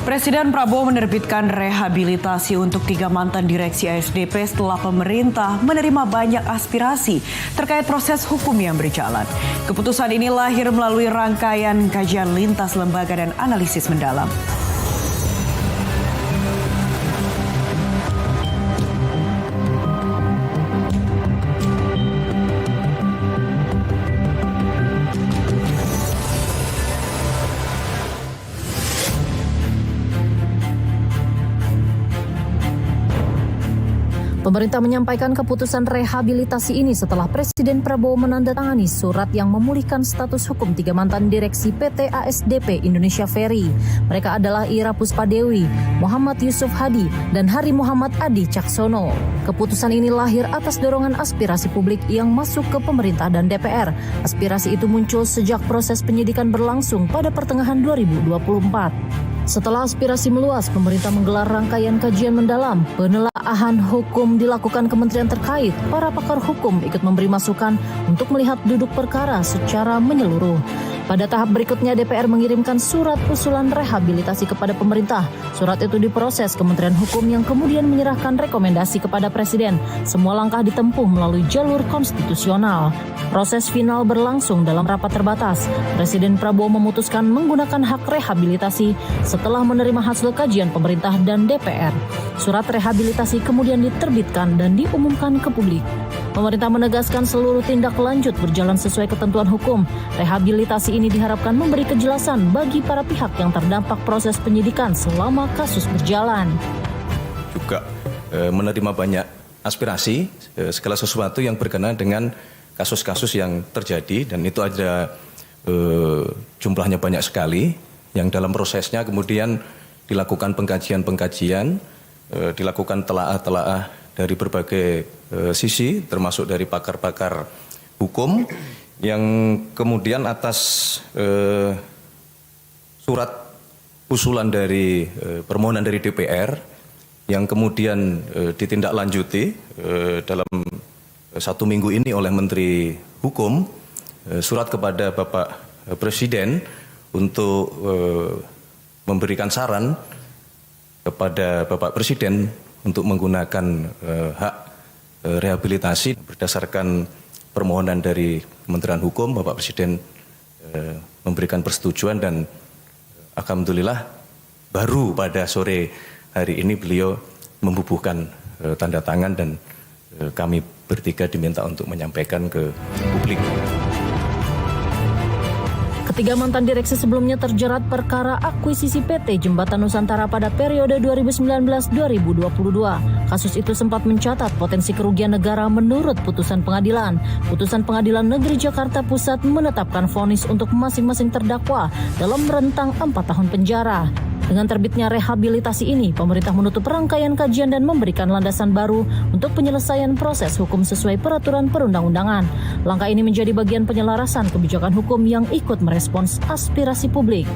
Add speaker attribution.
Speaker 1: Presiden Prabowo menerbitkan rehabilitasi untuk 3 mantan direksi ASDP setelah pemerintah menerima banyak aspirasi terkait proses hukum yang berjalan. Keputusan ini lahir melalui rangkaian kajian lintas lembaga dan analisis mendalam.
Speaker 2: Pemerintah menyampaikan keputusan rehabilitasi ini setelah Presiden Prabowo menandatangani surat yang memulihkan status hukum 3 mantan direksi PT ASDP Indonesia Ferry. Mereka adalah Ira Puspadewi, Muhammad Yusuf Hadi, dan Hari Muhammad Adi Caksono. Keputusan ini lahir atas dorongan aspirasi publik yang masuk ke pemerintah dan DPR. Aspirasi itu muncul sejak proses penyidikan berlangsung pada pertengahan 2024. Setelah aspirasi meluas, pemerintah menggelar rangkaian kajian mendalam. Penelaahan hukum dilakukan kementerian terkait. Para pakar hukum ikut memberi masukan untuk melihat duduk perkara secara menyeluruh. Pada tahap berikutnya, DPR mengirimkan surat usulan rehabilitasi kepada pemerintah. Surat itu diproses Kementerian Hukum yang kemudian menyerahkan rekomendasi kepada Presiden. Semua langkah ditempuh melalui jalur konstitusional. Proses final berlangsung dalam rapat terbatas. Presiden Prabowo memutuskan menggunakan hak rehabilitasi setelah menerima hasil kajian pemerintah dan DPR. Surat rehabilitasi kemudian diterbitkan dan diumumkan ke publik. Pemerintah menegaskan seluruh tindak lanjut berjalan sesuai ketentuan hukum. Rehabilitasi ini diharapkan memberi kejelasan bagi para pihak yang terdampak proses penyidikan selama kasus berjalan.
Speaker 3: Juga menerima banyak aspirasi, segala sesuatu yang berkenaan dengan kasus-kasus yang terjadi, dan itu ada jumlahnya banyak sekali, yang dalam prosesnya kemudian dilakukan pengkajian-pengkajian, dilakukan telaah-telaah dari berbagai sisi, termasuk dari pakar-pakar hukum, yang kemudian atas surat usulan dari permohonan dari DPR, yang kemudian ditindaklanjuti dalam 1 minggu ini oleh Menteri Hukum, surat kepada Bapak Presiden untuk memberikan saran kepada Bapak Presiden untuk menggunakan hak rehabilitasi berdasarkan permohonan dari Kementerian Hukum. Bapak Presiden memberikan persetujuan, dan alhamdulillah baru pada sore hari ini beliau membubuhkan tanda tangan, dan kami bertiga diminta untuk menyampaikan ke publik.
Speaker 2: Ketiga mantan direksi sebelumnya terjerat perkara akuisisi PT Jembatan Nusantara pada periode 2019-2022. Kasus itu sempat mencatat potensi kerugian negara menurut putusan pengadilan. Putusan Pengadilan Negeri Jakarta Pusat menetapkan vonis untuk masing-masing terdakwa dalam rentang 4 tahun penjara. Dengan terbitnya rehabilitasi ini, pemerintah menutup rangkaian kajian dan memberikan landasan baru untuk penyelesaian proses hukum sesuai peraturan perundang-undangan. Langkah ini menjadi bagian penyelarasan kebijakan hukum yang ikut merespons aspirasi publik.